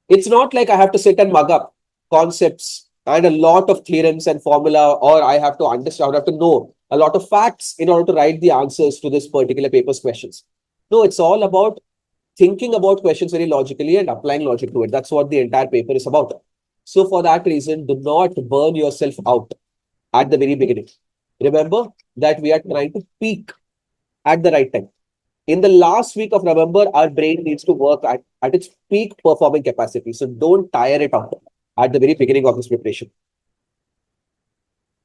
It's not like I have to sit and mug up concepts and a lot of theorems and formula, or I have to understand, I have to know a lot of facts in order to write the answers to this particular paper's questions. No, it's all about thinking about questions very logically and applying logic to it. That's what the entire paper is about. So for that reason, do not burn yourself out at the very beginning. Remember that we are trying to peak at the right time. In the last week of November, our brain needs to work at its peak performing capacity. So don't tire it out at the very beginning of this preparation.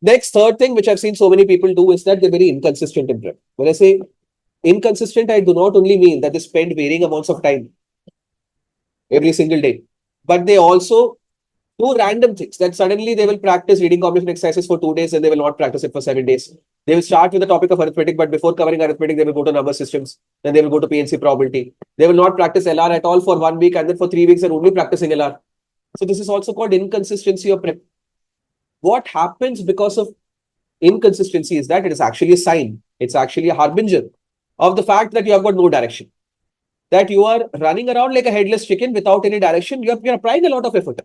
Next, third thing, which I've seen so many people do, is that they're very inconsistent in prep. When I say inconsistent, I do not only mean that they spend varying amounts of time every single day, but they also do random things, that suddenly they will practice reading comprehension exercises for 2 days and they will not practice it for 7 days. They will start with the topic of arithmetic, but before covering arithmetic, they will go to number systems. Then they will go to PNC probability. They will not practice LR at all for 1 week, and then for 3 weeks they're only practicing LR. So this is also called inconsistency of prep. What happens because of inconsistency is that it is actually a sign. It's actually a harbinger of the fact that you have got no direction. That you are running around like a headless chicken without any direction. You're applying a lot of effort.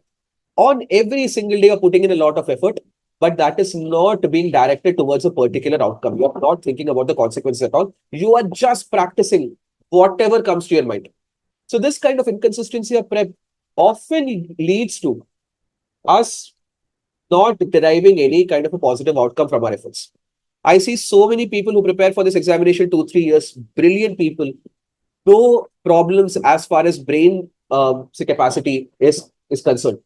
On every single day, you're putting in a lot of effort, but that is not being directed towards a particular outcome. You're not thinking about the consequences at all. You are just practicing whatever comes to your mind. So this kind of inconsistency of prep often leads to us not deriving any kind of a positive outcome from our efforts. I see so many people who prepare for this examination 2-3 years, brilliant people, no problems as far as brain capacity is concerned,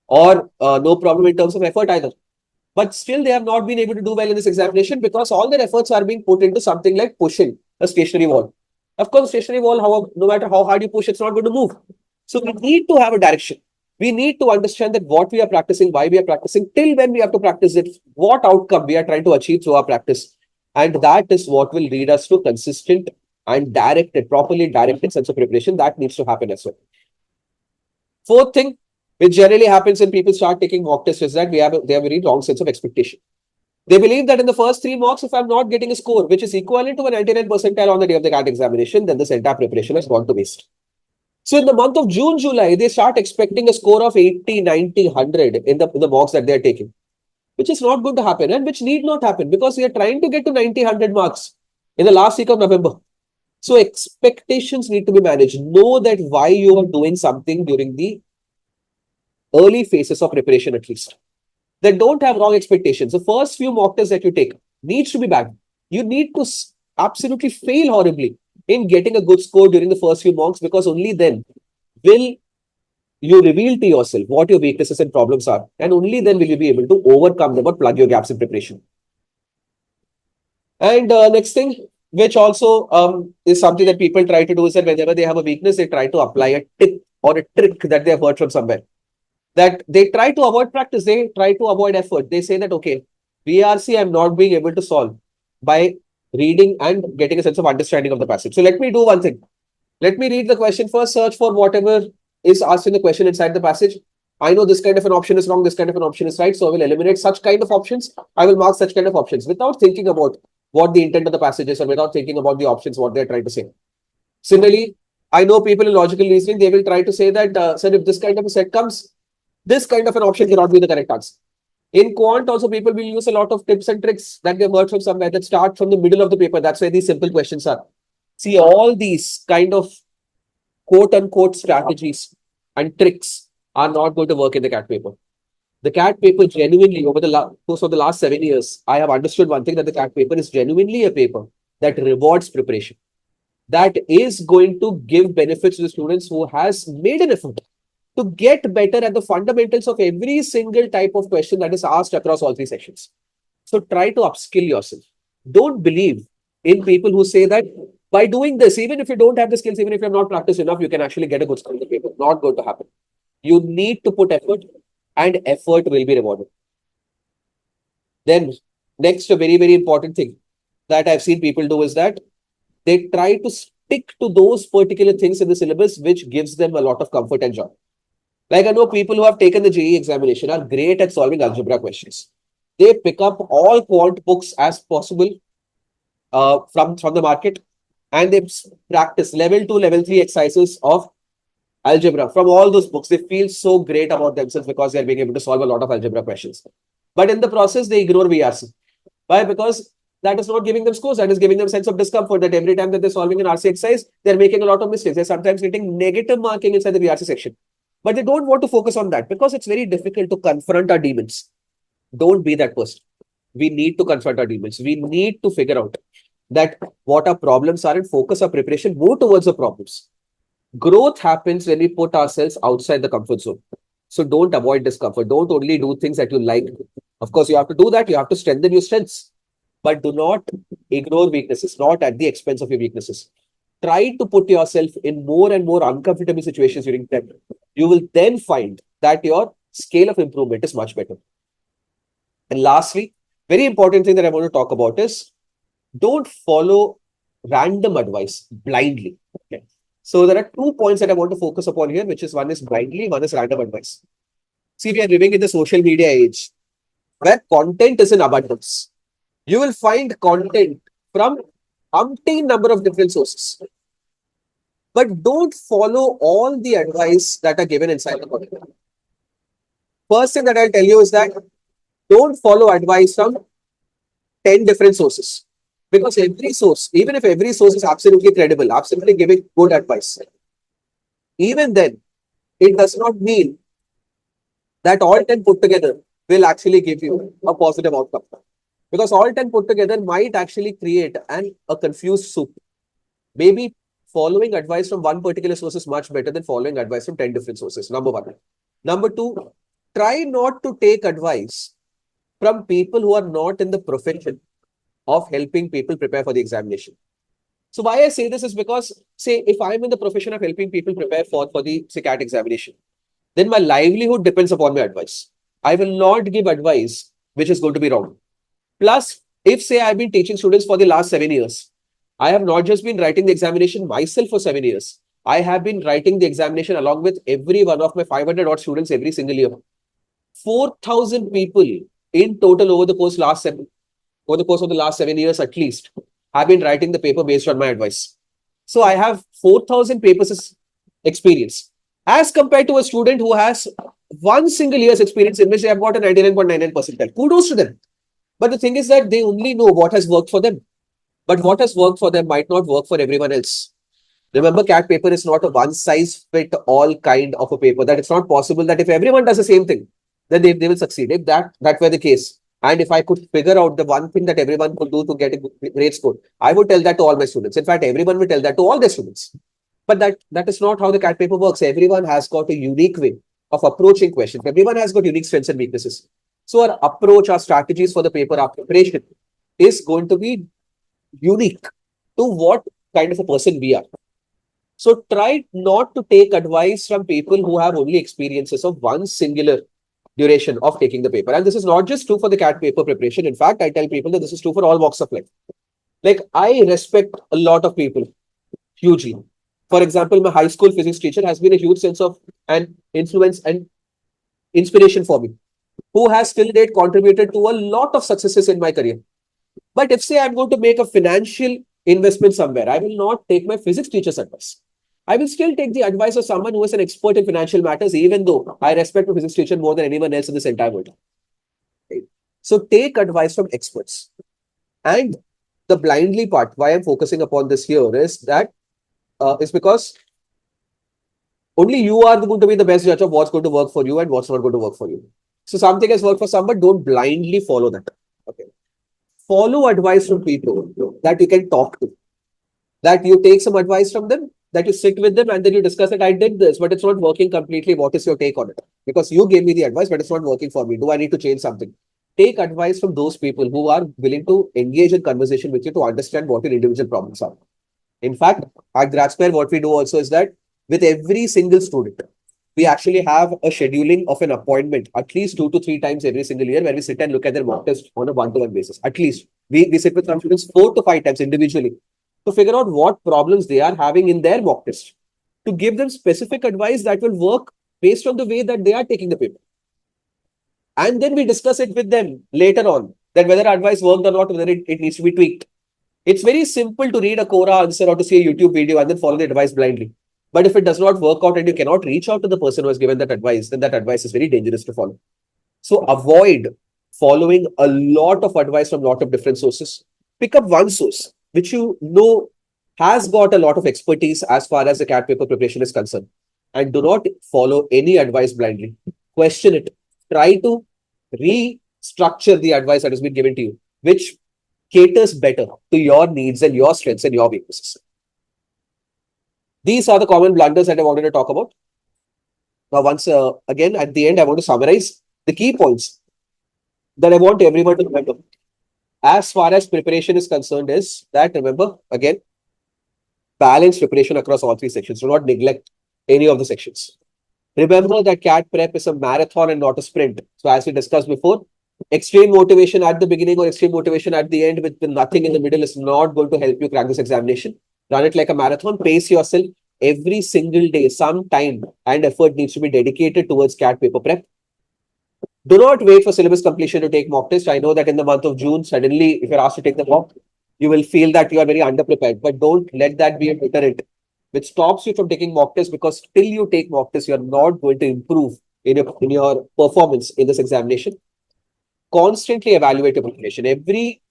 or no problem in terms of effort either. But still, they have not been able to do well in this examination because all their efforts are being put into something like pushing a stationary wall. Of course, stationary wall, no matter how hard you push, it's not going to move. So we need to have a direction. We need to understand that what we are practicing, why we are practicing, till when we have to practice it, what outcome we are trying to achieve through our practice. And that is what will lead us to consistent and properly directed sense of preparation. That needs to happen as well. Fourth thing, which generally happens when people start taking mock tests, is that they have a very wrong sense of expectation. They believe that in the first 3 mocks, if I'm not getting a score which is equivalent to a 99 percentile on the day of the CAT examination, then this entire preparation has gone to waste. So in the month of June, July, they start expecting a score of 80, 90, 100 in the mocks that they're taking, which is not going to happen and which need not happen because we are trying to get to 90, 100 marks in the last week of November. So expectations need to be managed. Know that why you are doing something during the early phases of preparation at least. Then don't have wrong expectations. The first few mock tests that you take needs to be bad. You need to absolutely fail horribly in getting a good score during the first few mocks because only then will you reveal to yourself what your weaknesses and problems are, and only then will you be able to overcome them or plug your gaps in preparation. And next thing, which also is something that people try to do, is that whenever they have a weakness, they try to apply a tip or a trick that they have heard from somewhere. That they try to avoid practice, they try to avoid effort. They say that, okay, VRC I'm not being able to solve by reading and getting a sense of understanding of the passage. So let me do one thing. Let me read the question first, search for whatever is asked in the question inside the passage. I know this kind of an option is wrong, this kind of an option is right. So I will eliminate such kind of options. I will mark such kind of options without thinking about what the intent of the passage is or without thinking about the options, what they're trying to say. Similarly, I know people in logical reasoning, they will try to say that, sir, if this kind of a set comes, this kind of an option cannot be the correct answer. In quant, also, people will use a lot of tips and tricks that they've heard from somewhere that start from the middle of the paper. That's why these simple questions are. See, all these kind of quote unquote strategies and tricks are not going to work in the CAT paper. The CAT paper genuinely, over the course of the last 7 years, I have understood one thing, that the CAT paper is genuinely a paper that rewards preparation, that is going to give benefits to the students who has made an effort to get better at the fundamentals of every single type of question that is asked across all three sessions. So try to upskill yourself. Don't believe in people who say that by doing this, even if you don't have the skills, even if you're not practiced enough, you can actually get a good score in the paper. Not going to happen. You need to put effort, and effort will be rewarded. Then next, a very, very important thing that I've seen people do is that they try to stick to those particular things in the syllabus which gives them a lot of comfort and joy. Like I know people who have taken the JEE examination are great at solving algebra questions. They pick up all quant books as possible from the market, and they practice level 2, level 3 exercises of algebra from all those books. They feel so great about themselves because they're being able to solve a lot of algebra questions. But in the process, they ignore VRC. Why? Because that is not giving them scores. That is giving them a sense of discomfort that every time that they're solving an RC exercise, they're making a lot of mistakes. They're sometimes getting negative marking inside the VRC section. But they don't want to focus on that because it's very difficult to confront our demons. Don't be that person. We need to confront our demons. We need to figure out that what our problems are and focus our preparation more towards the problems. Growth happens when we put ourselves outside the comfort zone. So don't avoid discomfort. Don't only do things that you like. Of course, you have to do that. You have to strengthen your strengths. But do not ignore weaknesses, not at the expense of your weaknesses. Try to put yourself in more and more uncomfortable situations during time. You will then find that your scale of improvement is much better. And lastly, very important thing that I want to talk about is don't follow random advice blindly. Okay. So there are 2 points that I want to focus upon here, which is one is blindly, one is random advice. See, we are living in the social media age where content is in abundance. You will find content from umpteen number of different sources. But don't follow all the advice that are given inside the content. First thing that I'll tell you is that don't follow advice from 10 different sources. Because every source, even if every source is absolutely credible, absolutely giving good advice, even then, it does not mean that all 10 put together will actually give you a positive outcome. Because all 10 put together might actually create a confused soup. Maybe following advice from one particular source is much better than following advice from 10 different sources. Number one. Number two, try not to take advice from people who are not in the profession of helping people prepare for the examination. So why I say this is because, say, if I'm in the profession of helping people prepare for the CAT examination, then my livelihood depends upon my advice. I will not give advice which is going to be wrong. Plus, if say I've been teaching students for the last 7 years, I have not just been writing the examination myself for 7 years. I have been writing the examination along with every one of my 500 odd students every single year. 4,000 people in total over the course of the last 7 years at least have been writing the paper based on my advice. So I have 4,000 papers experience, as compared to a student who has one single year's experience in which they have got a 99.99 percentile. Kudos to them. But the thing is that they only know what has worked for them. But what has worked for them might not work for everyone else. Remember, CAT paper is not a one-size-fit-all kind of a paper. That it's not possible that if everyone does the same thing, then they will succeed. If that were the case, and if I could figure out the one thing that everyone could do to get a great score, I would tell that to all my students. In fact, everyone will tell that to all their students. But that is not how the CAT paper works. Everyone has got a unique way of approaching questions. Everyone has got unique strengths and weaknesses. So our approach, our strategies for the paper, our preparation is going to be unique to what kind of a person we are. So try not to take advice from people who have only experiences of one singular duration of taking the paper. And this is not just true for the CAT paper preparation. In fact, I tell people that this is true for all walks of life. Like, I respect a lot of people hugely. For example, my high school physics teacher has been a huge sense of an influence and inspiration for me, who has till date contributed to a lot of successes in my career. But if say I'm going to make a financial investment somewhere, I will not take my physics teacher's advice. I will still take the advice of someone who is an expert in financial matters, even though I respect my physics teacher more than anyone else in this entire world. Okay. So take advice from experts. And the blindly part, why I'm focusing upon this here is that is because only you are going to be the best judge of what's going to work for you and what's not going to work for you. So something has worked for some, but don't blindly follow that. Okay. Follow advice from people that you can talk to, that you take some advice from them, that you sit with them and then you discuss that I did this, but it's not working completely. What is your take on it? Because you gave me the advice, but it's not working for me. Do I need to change something? Take advice from those people who are willing to engage in conversation with you to understand what your individual problems are. In fact, at GradSquare, what we do also is that with every single student, we actually have a scheduling of an appointment at least 2 to 3 times every single year where we sit and look at their mock test on a one-to-one basis. At least we sit with some students 4 to 5 times individually to figure out what problems they are having in their mock test, to give them specific advice that will work based on the way that they are taking the paper. And then we discuss it with them later on, that whether advice worked or not, whether it needs to be tweaked. It's very simple to read a Quora answer or to see a YouTube video and then follow the advice blindly. But if it does not work out and you cannot reach out to the person who has given that advice, then that advice is very dangerous to follow. So avoid following a lot of advice from a lot of different sources. Pick up one source which you know has got a lot of expertise as far as the CAT paper preparation is concerned. And do not follow any advice blindly. Question it. Try to restructure the advice that has been given to you, which caters better to your needs and your strengths and your weaknesses. These are the common blunders that I wanted to talk about. Now, once again, at the end, I want to summarize the key points that I want everyone to remember. As far as preparation is concerned, is that, remember, again, balance preparation across all 3 sections. Do not neglect any of the sections. Remember that CAT prep is a marathon and not a sprint. So as we discussed before, extreme motivation at the beginning or extreme motivation at the end with nothing in the middle is not going to help you crack this examination. Run it like a marathon. Pace yourself every single day. Some time and effort needs to be dedicated towards CAT paper prep. Do not wait for syllabus completion to take mock test. I know that in the month of June, suddenly, if you're asked to take the mock, you will feel that you are very underprepared. But don't let that be a deterrent which stops you from taking mock test, because till you take mock test, you're not going to improve in your performance in this examination. Constantly evaluate your preparation. Every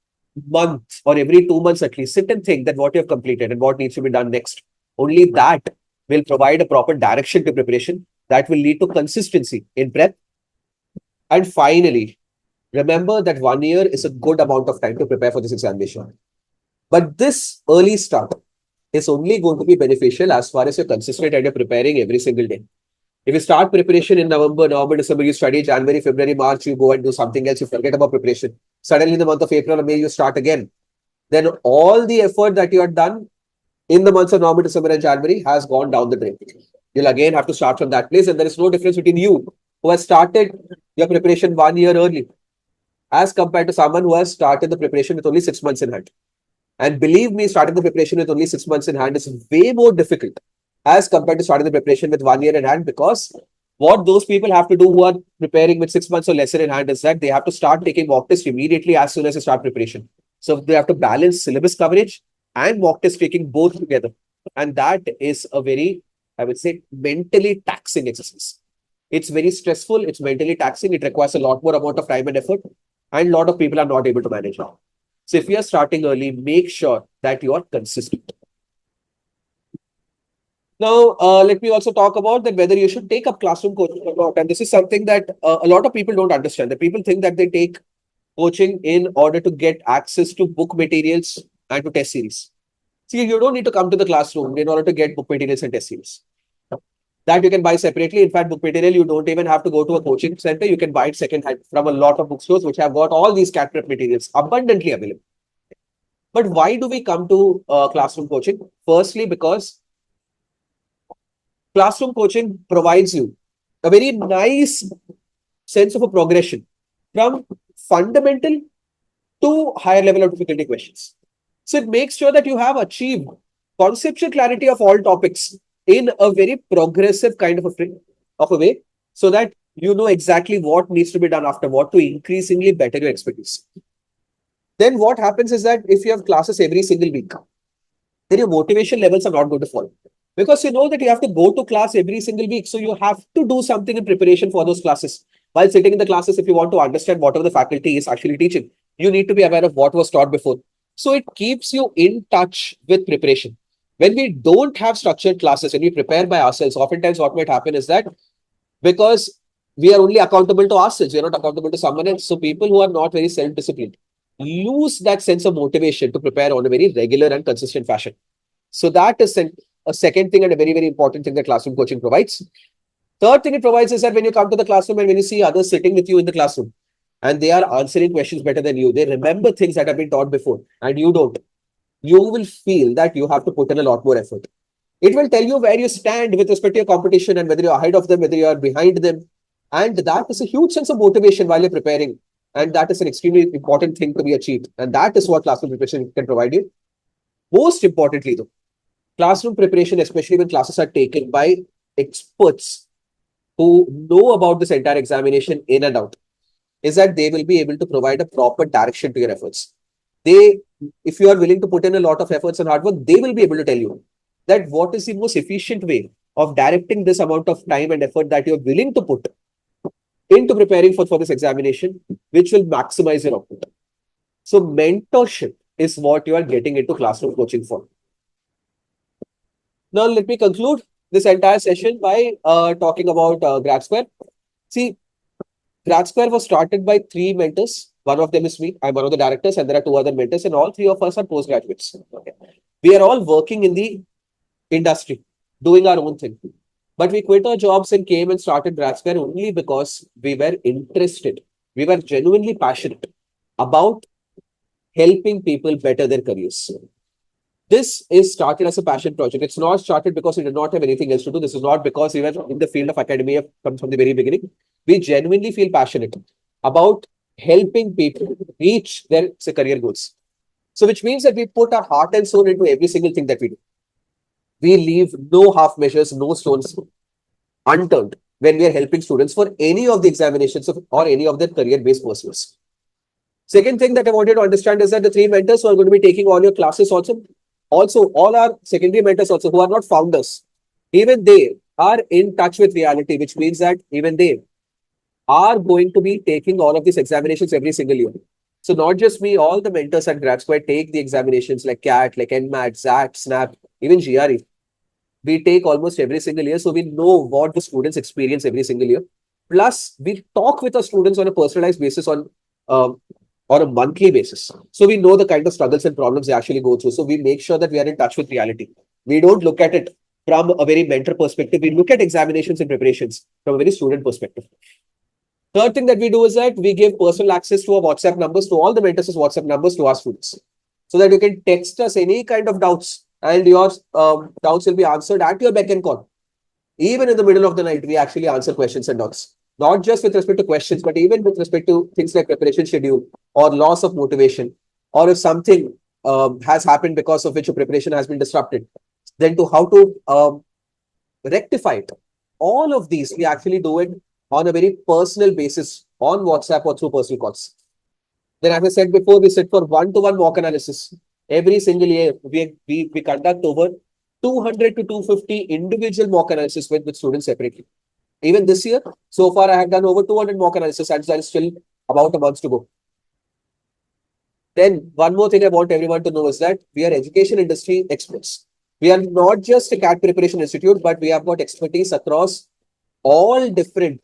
month or every 2 months at least, sit and think that what you have completed and what needs to be done next. Only that will provide a proper direction to preparation that will lead to consistency in prep. And finally, remember that 1 year is a good amount of time to prepare for this examination. But this early start is only going to be beneficial as far as you're consistent and you're preparing every single day. If you start preparation in November, December, you study January, February, March, you go and do something else, you forget about preparation. Suddenly in the month of April or May, you start again. Then all the effort that you had done in the months of November, December and January has gone down the drain. You'll again have to start from that place, and there is no difference between you who has started your preparation 1 year early as compared to someone who has started the preparation with only 6 months in hand. And believe me, starting the preparation with only 6 months in hand is way more difficult as compared to starting the preparation with 1 year in hand, because what those people have to do who are preparing with 6 months or lesser in hand is that they have to start taking mock test immediately as soon as they start preparation. So they have to balance syllabus coverage and mock test taking both together. And that is a very I would say, mentally taxing exercise. It's very stressful. It's mentally taxing. It requires a lot more amount of time and effort. And a lot of people are not able to manage it. So if you are starting early, make sure that you are consistent. Now, let me also talk about that whether you should take up classroom coaching or not. And this is something that a lot of people don't understand. That people think that they take coaching in order to get access to book materials and to test series. See, you don't need to come to the classroom in order to get book materials and test series. That you can buy separately. In fact, book material, you don't even have to go to a coaching center. You can buy it second-hand from a lot of bookstores which have got all these CAT prep materials abundantly available. But why do we come to classroom coaching? Firstly, because classroom coaching provides you a very nice sense of a progression from fundamental to higher level of difficulty questions. So it makes sure that you have achieved conceptual clarity of all topics in a very progressive kind of a way, so that you know exactly what needs to be done after what to increasingly better your expertise. Then what happens is that if you have classes every single week, then your motivation levels are not going to fall. Because you know that you have to go to class every single week. So you have to do something in preparation for those classes. While sitting in the classes, if you want to understand whatever the faculty is actually teaching, you need to be aware of what was taught before. So it keeps you in touch with preparation. When we don't have structured classes and we prepare by ourselves, oftentimes what might happen is that because we are only accountable to ourselves, we are not accountable to someone else. So people who are not very self-disciplined lose that sense of motivation to prepare on a very regular and consistent fashion. So that is a second thing and a very, very important thing that classroom coaching provides. Third thing it provides is that when you come to the classroom and when you see others sitting with you in the classroom and they are answering questions better than you, they remember things that have been taught before and you don't, you will feel that you have to put in a lot more effort. It will tell you where you stand with respect to your competition and whether you're ahead of them, whether you are behind them. And that is a huge sense of motivation while you're preparing. And that is an extremely important thing to be achieved. And that is what classroom preparation can provide you. Most importantly, though, classroom preparation, especially when classes are taken by experts who know about this entire examination in and out, is that they will be able to provide a proper direction to your efforts. If you are willing to put in a lot of efforts and hard work, they will be able to tell you that what is the most efficient way of directing this amount of time and effort that you're willing to put into preparing for this examination, which will maximize your output. So mentorship is what you are getting into classroom coaching for. Now, let me conclude this entire session by talking about GradSquare. See, GradSquare was started by 3 mentors. One of them is me. I'm one of the directors, and there are 2 other mentors, and all 3 of us are postgraduates. Okay. We are all working in the industry, doing our own thing. But we quit our jobs and came and started GradSquare only because we were interested. We were genuinely passionate about helping people better their careers. This is started as a passion project. It's not started because we did not have anything else to do. This is not because we were in the field of academia from the very beginning. We genuinely feel passionate about helping people reach their career goals. So which means that we put our heart and soul into every single thing that we do. We leave no half measures, no stones unturned when we are helping students for any of the examinations or any of their career-based pursuits. Second thing that I wanted to understand is that the 3 mentors who are going to be taking all your classes also all our secondary mentors also who are not founders, even they are in touch with reality, which means that even they are going to be taking all of these examinations every single year. So not just me, all the mentors at GradSquare take the examinations like CAT, like NMAT, ZAT, SNAP, even GRE. We take almost every single year. So we know what the students experience every single year. Plus, we talk with our students on a personalized basis on a monthly basis. So we know the kind of struggles and problems they actually go through. So we make sure that we are in touch with reality. We don't look at it from a very mentor perspective. We look at examinations and preparations from a very student perspective. Third thing that we do is that we give personal access to our WhatsApp numbers, to all the mentors' WhatsApp numbers to our students. So that you can text us any kind of doubts and your doubts will be answered at your beck and call. Even in the middle of the night, we actually answer questions and doubts. Not just with respect to questions, but even with respect to things like preparation schedule or loss of motivation, or if something has happened because of which your preparation has been disrupted, then to how to rectify it. All of these, we actually do it on a very personal basis on WhatsApp or through personal calls. Then, as I said before, we sit for one-to-one mock analysis. Every single year, we conduct over 200 to 250 individual mock analysis with students separately. Even this year, so far I have done over 200 mock analysis and there is still about a month to go. Then one more thing I want everyone to know is that we are education industry experts. We are not just a CAT preparation institute, but we have got expertise across all different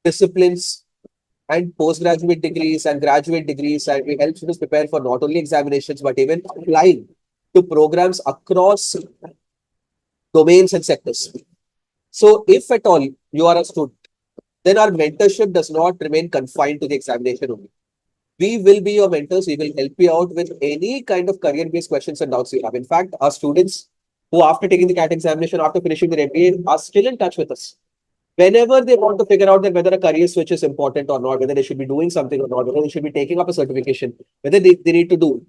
disciplines and postgraduate degrees and graduate degrees, and we help students prepare for not only examinations but even applying to programs across domains and sectors. So if at all you are a student, then our mentorship does not remain confined to the examination only. We will be your mentors. We will help you out with any kind of career-based questions and doubts you have. In fact, our students who after taking the CAT examination, after finishing their MBA, are still in touch with us. Whenever they want to figure out that whether a career switch is important or not, whether they should be doing something or not, whether they should be taking up a certification, whether they need to do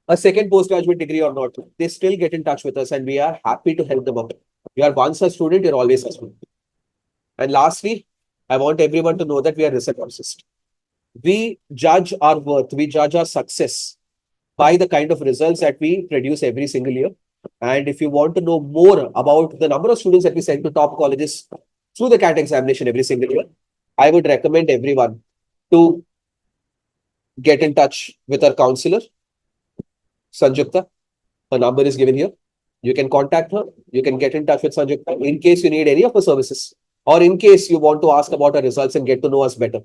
a second postgraduate degree or not, they still get in touch with us and we are happy to help them out. You are once a student, you're always a student. And lastly, I want everyone to know that we are result obsessed. We judge our worth, we judge our success by the kind of results that we produce every single year. And if you want to know more about the number of students that we send to top colleges through the CAT examination every single year, I would recommend everyone to get in touch with our counselor, Sanjukta. Her number is given here. You can contact her. You can get in touch with Sanjukta in case you need any of her services or in case you want to ask about our results and get to know us better.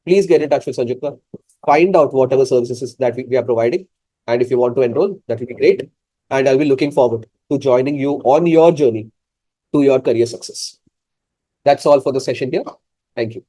Please get in touch with Sanjukta. Find out whatever services that we are providing. And if you want to enroll, that will be great. And I'll be looking forward to joining you on your journey to your career success. That's all for the session here. Thank you.